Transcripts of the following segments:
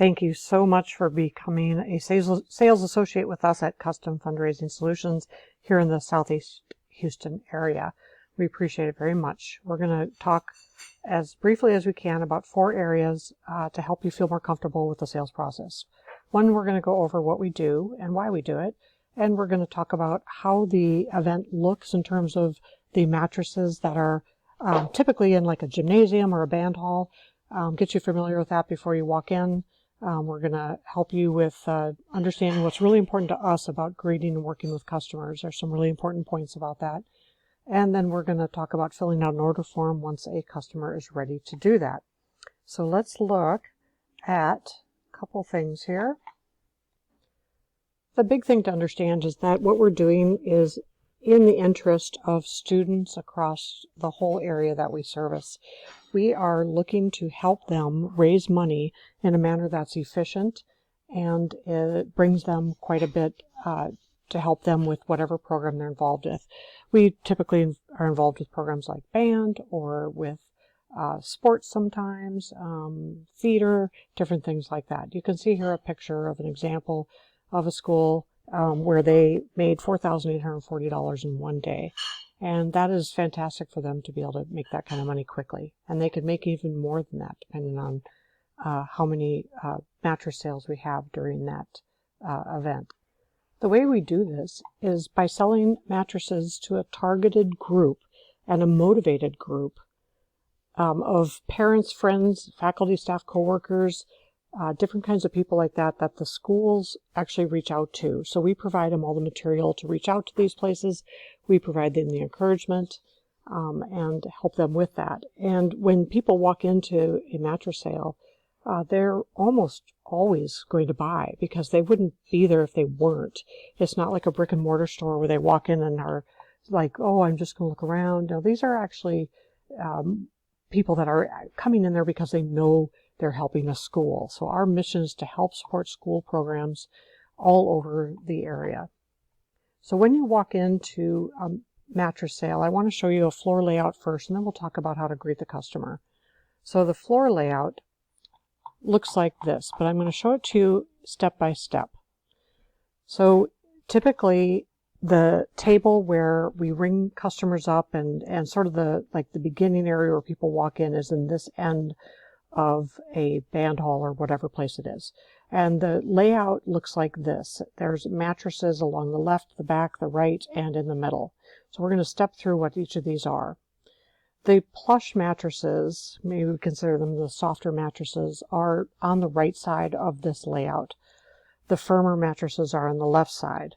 Thank you so much for becoming a sales associate with us at Custom Fundraising Solutions here in the Southeast Houston area. We appreciate it very much. We're going to talk as briefly as we can about 4 areas to help you feel more comfortable with the sales process. One, we're going to go over what we do and why we do it, and we're going to talk about how the event looks in terms of the mattresses that are typically in like a gymnasium or a band hall. Get you familiar with that before you walk in. We're going to help you with understanding what's really important to us about greeting and working with customers. There's some really important points about that. And then we're going to talk about filling out an order form once a customer is ready to do that. So let's look at a couple things here. The big thing to understand is that what we're doing is in the interest of students across the whole area that we service. We are looking to help them raise money in a manner that's efficient, and it brings them quite a bit to help them with whatever program they're involved with. We typically are involved with programs like band or with sports sometimes, theater, different things like that. You can see here a picture of an example of a school where they made $4,840 in one day. And that is fantastic for them to be able to make that kind of money quickly. And they could make even more than that depending on how many mattress sales we have during that event. The way we do this is by selling mattresses to a targeted group and a motivated group of parents, friends, faculty, staff, coworkers, different kinds of people like that the schools actually reach out to. So we provide them all the material to reach out to these places. We provide them the encouragement and help them with that. And when people walk into a mattress sale, they're almost always going to buy because they wouldn't be there if they weren't. It's not like a brick and mortar store where they walk in and are like, oh, I'm just going to look around. No, these are actually people that are coming in there because they know they're helping a school. So our mission is to help support school programs all over the area. So when you walk into a mattress sale, I want to show you a floor layout first, and then we'll talk about how to greet the customer. So the floor layout looks like this, but I'm going to show it to you step by step. So typically the table where we ring customers up and sort of the beginning area where people walk in is in this end of a band hall or whatever place it is. And the layout looks like this. There's mattresses along the left, the back, the right, and in the middle. So we're going to step through what each of these are. The plush mattresses, maybe we consider them the softer mattresses, are on the right side of this layout. The firmer mattresses are on the left side.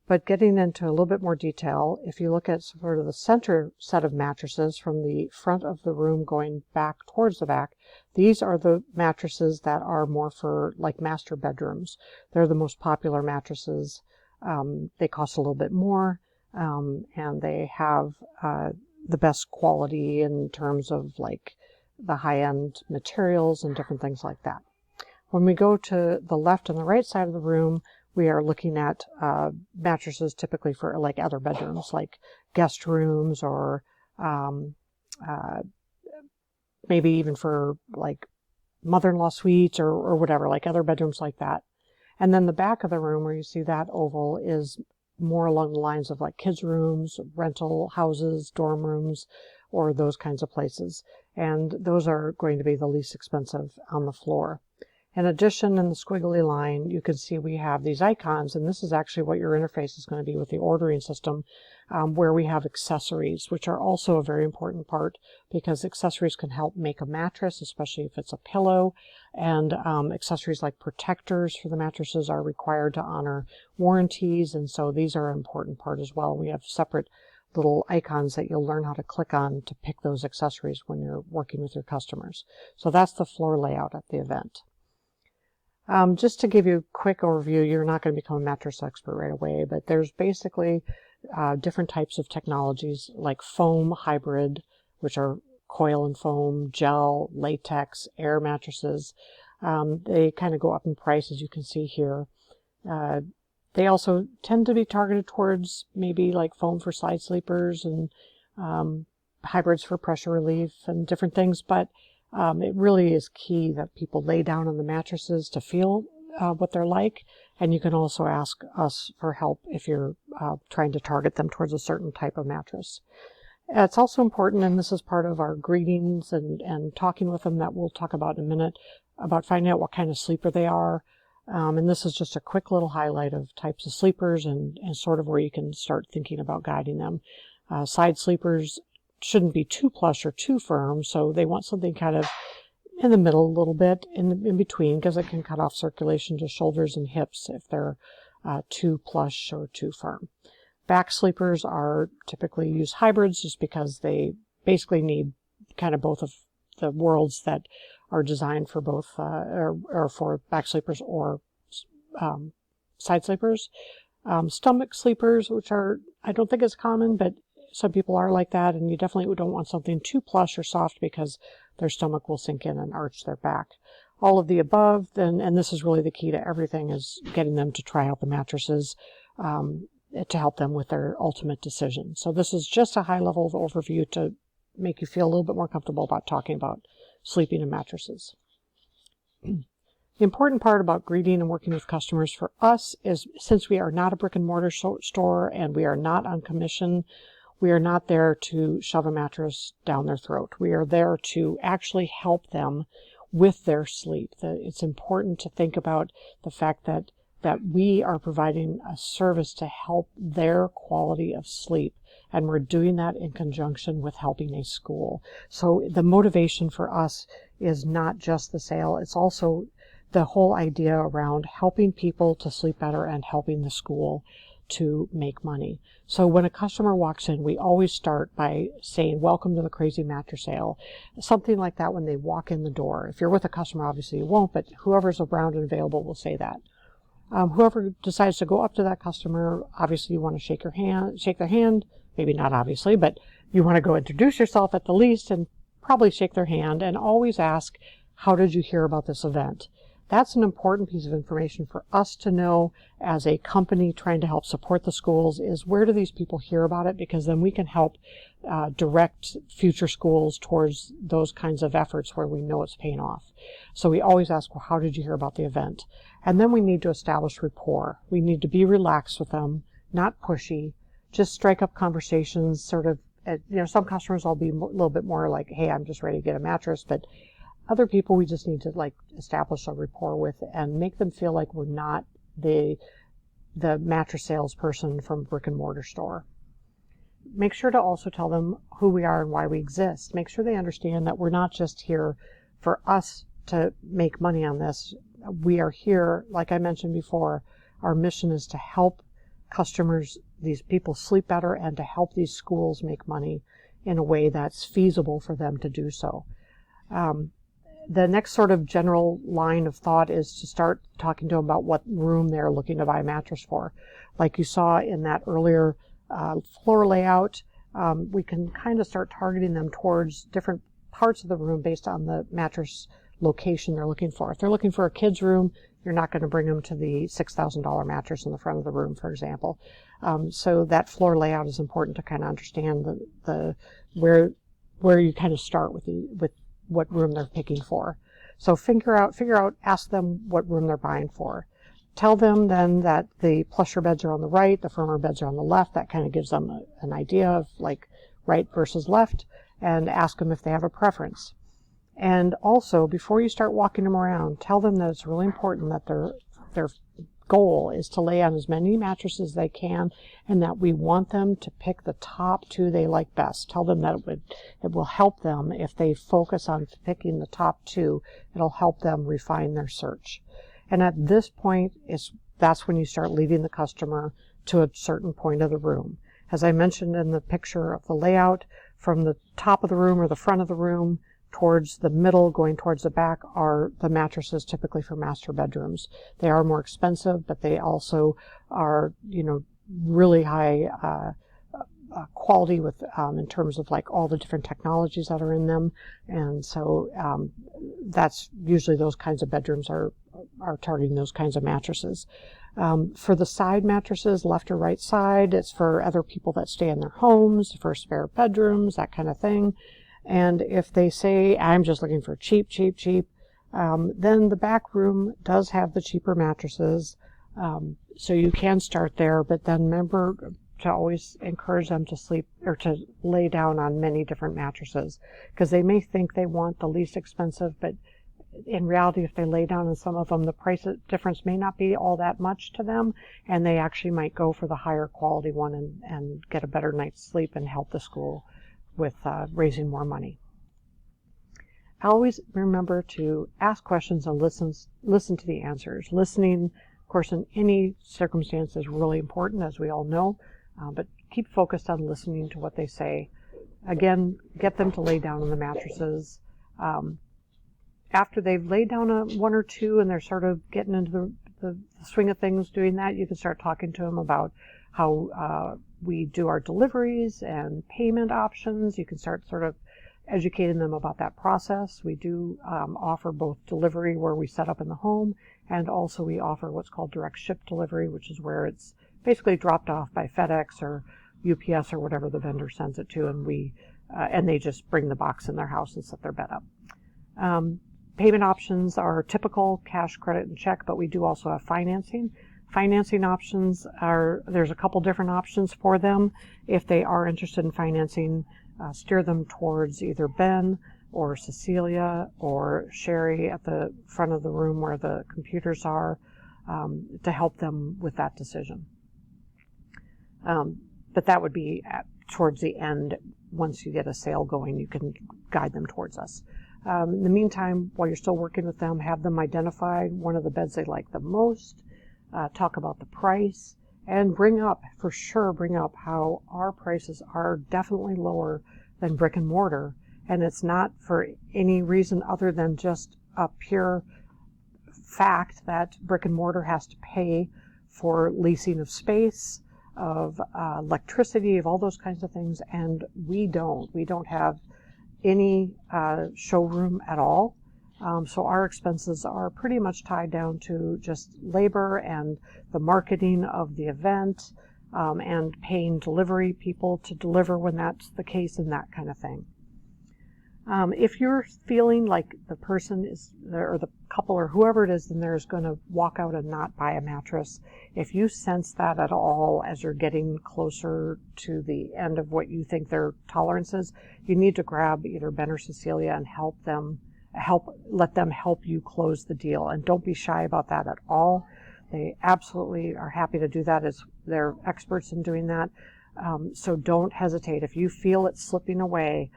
But getting into a little bit more detail, if you look at sort of the center set of mattresses from the front of the room going back towards the back, these are the mattresses that are more for like master bedrooms. They're the most popular mattresses. They cost a little bit more, and they have the best quality in terms of like the high-end materials and different things like that. When we go to the left and the right side of the room, we are looking at mattresses typically for like other bedrooms, like guest rooms or maybe even for like mother-in-law suites or whatever, like other bedrooms like that. And then the back of the room where you see that oval is more along the lines of like kids' rooms, rental houses, dorm rooms, or those kinds of places. And those are going to be the least expensive on the floor. In addition, in the squiggly line, you can see we have these icons, and this is actually what your interface is going to be with the ordering system, where we have accessories, which are also a very important part because accessories can help make a mattress, especially if it's a pillow, and accessories like protectors for the mattresses are required to honor warranties, and so these are an important part as well. We have separate little icons that you'll learn how to click on to pick those accessories when you're working with your customers. So that's the floor layout at the event. Just to give you a quick overview, you're not going to become a mattress expert right away, but there's basically different types of technologies like foam hybrid, which are coil and foam, gel, latex, air mattresses. They kind of go up in price, as you can see here. They also tend to be targeted towards maybe like foam for side sleepers and hybrids for pressure relief and different things, but It really is key that people lay down on the mattresses to feel what they're like. And you can also ask us for help if you're trying to target them towards a certain type of mattress. It's also important, and this is part of our greetings and talking with them that we'll talk about in a minute, about finding out what kind of sleeper they are. And this is just a quick little highlight of types of sleepers and sort of where you can start thinking about guiding them. Side sleepers shouldn't be too plush or too firm, so they want something kind of in the middle a little bit, in between, because it can cut off circulation to shoulders and hips if they're too plush or too firm. Back sleepers are typically use hybrids just because they basically need kind of both of the worlds that are designed for both, or for back sleepers or side sleepers. Stomach sleepers, which are, I don't think it's common, but some people are like that, and you definitely don't want something too plush or soft because their stomach will sink in and arch their back. All of the above, then, and this is really the key to everything, is getting them to try out the mattresses to help them with their ultimate decision. So this is just a high level of overview to make you feel a little bit more comfortable about talking about sleeping in mattresses. The important part about greeting and working with customers for us is, since we are not a brick and mortar store and we are not on commission, we are not there to shove a mattress down their throat. We are there to actually help them with their sleep. It's important to think about the fact that we are providing a service to help their quality of sleep, and we're doing that in conjunction with helping a school. So the motivation for us is not just the sale, it's also the whole idea around helping people to sleep better and helping the school to make money. So when a customer walks in, we always start by saying, "Welcome to the Crazy Mattress Sale." Something like that when they walk in the door. If you're with a customer, obviously you won't, but whoever's around and available will say that. Whoever decides to go up to that customer, obviously you want to shake their hand, maybe not obviously, but you want to go introduce yourself at the least and probably shake their hand, and always ask, "How did you hear about this event?" That's an important piece of information for us to know as a company trying to help support the schools, is where do these people hear about it? Because then we can help direct future schools towards those kinds of efforts where we know it's paying off. So we always ask, well, how did you hear about the event? And then we need to establish rapport. We need to be relaxed with them, not pushy, just strike up conversations, sort of, some customers will be a little bit more like, "Hey, I'm just ready to get a mattress," but other people we just need to establish a rapport with and make them feel like we're not the mattress salesperson from a brick and mortar store. Make sure to also tell them who we are and why we exist. Make sure they understand that we're not just here for us to make money on this. We are here, like I mentioned before, our mission is to help customers, these people, sleep better, and to help these schools make money in a way that's feasible for them to do so. The next sort of general line of thought is to start talking to them about what room they're looking to buy a mattress for. Like you saw in that earlier floor layout, we can kind of start targeting them towards different parts of the room based on the mattress location they're looking for. If they're looking for a kid's room, you're not going to bring them to the $6,000 mattress in the front of the room, for example. So that floor layout is important to kind of understand where you kind of start with what room they're picking for. So figure out, ask them what room they're buying for. Tell them then that the plusher beds are on the right, the firmer beds are on the left. That kind of gives them an idea of like right versus left, and ask them if they have a preference. And also, before you start walking them around, tell them that it's really important that their goal is to lay on as many mattresses as they can, and that we want them to pick the top two they like best. Tell them that it will help them if they focus on picking the top two. It'll help them refine their search. And at this point, that's when you start leading the customer to a certain point of the room. As I mentioned in the picture of the layout, from the top of the room or the front of the room towards the middle, going towards the back, are the mattresses typically for master bedrooms. They are more expensive, but they also are, really high quality with in terms of like all the different technologies that are in them. And so that's usually those kinds of bedrooms are targeting those kinds of mattresses. For the side mattresses, left or right side, it's for other people that stay in their homes, for spare bedrooms, that kind of thing. And if they say, I'm just looking for cheap, then the back room does have the cheaper mattresses. So you can start there, but then remember to always encourage them to sleep or to lay down on many different mattresses, because they may think they want the least expensive, but in reality, if they lay down on some of them, the price difference may not be all that much to them, and they actually might go for the higher quality one and get a better night's sleep and help the school with raising more money. Always remember to ask questions and listen to the answers. Listening, of course, in any circumstance is really important, as we all know, but keep focused on listening to what they say. Again, get them to lay down on the mattresses. After they've laid down one or two and they're sort of getting into the swing of things doing that, you can start talking to them about how we do our deliveries and payment options. You can start sort of educating them about that process. We do offer both delivery where we set up in the home, and also we offer what's called direct ship delivery, which is where it's basically dropped off by FedEx or UPS or whatever the vendor sends it to, and they just bring the box in their house and set their bed up. Payment options are typical cash, credit, and check, but we do also have financing. Financing options there's a couple different options for them. If they are interested in financing, steer them towards either Ben or Cecilia or Sherry at the front of the room where the computers are, to help them with that decision. But that would be towards the end. Once you get a sale going, you can guide them towards us. In the meantime, while you're still working with them, have them identify one of the beds they like the most, talk about the price, and bring up how our prices are definitely lower than brick and mortar. And it's not for any reason other than just a pure fact that brick and mortar has to pay for leasing of space, of electricity, of all those kinds of things, and we don't have any showroom at all. So our expenses are pretty much tied down to just labor and the marketing of the event, and paying delivery people to deliver when that's the case, and that kind of thing. If you're feeling like the person is, or the couple or whoever it is in there is going to walk out and not buy a mattress, if you sense that at all as you're getting closer to the end of what you think their tolerance is, you need to grab either Ben or Cecilia and let them help you close the deal. And don't be shy about that at all. They absolutely are happy to do that, as they're experts in doing that. So don't hesitate. If you feel it slipping away,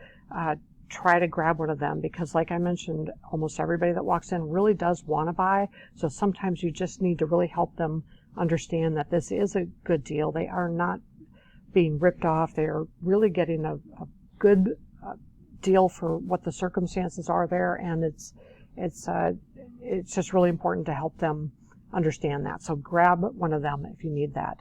try to grab one of them, because like I mentioned, almost everybody that walks in really does want to buy. So sometimes you just need to really help them understand that this is a good deal. They are not being ripped off. They are really getting a good deal for what the circumstances are there, and it's just really important to help them understand that. So grab one of them if you need that.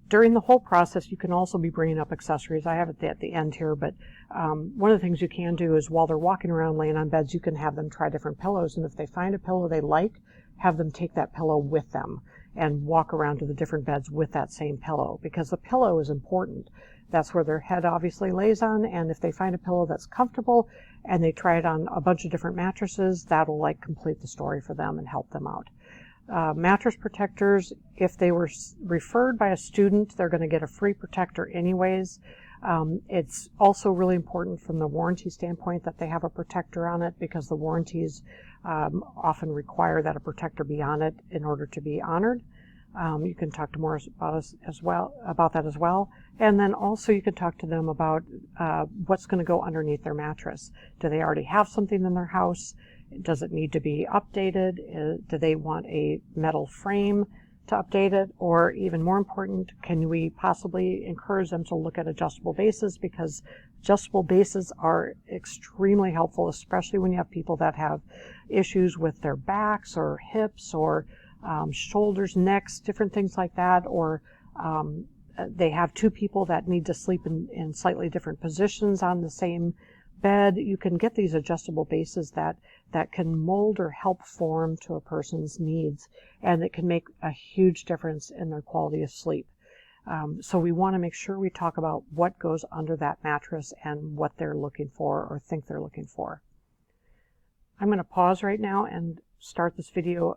During the whole process, you can also be bringing up accessories. I have it at the end here, but one of the things you can do is while they're walking around laying on beds, you can have them try different pillows. And if they find a pillow they like, have them take that pillow with them and walk around to the different beds with that same pillow, because the pillow is important. That's where their head obviously lays on. And if they find a pillow that's comfortable and they try it on a bunch of different mattresses, that'll like complete the story for them and help them out. Mattress protectors, if they were referred by a student, they're going to get a free protector anyways. It's also really important from the warranty standpoint that they have a protector on it, because the warranties often require that a protector be on it in order to be honored. You can talk to more about that as well. And then also you can talk to them about what's going to go underneath their mattress. Do they already have something in their house? Does it need to be updated? Do they want a metal frame to update it? Or even more important, can we possibly encourage them to look at adjustable bases? Because adjustable bases are extremely helpful, especially when you have people that have issues with their backs or hips or shoulders, necks, different things like that, or they have two people that need to sleep in slightly different positions on the same bed. You can get these adjustable bases that can mold or help form to a person's needs, and it can make a huge difference in their quality of sleep. So we want to make sure we talk about what goes under that mattress and what they're looking for or think they're looking for. I'm going to pause right now and start this video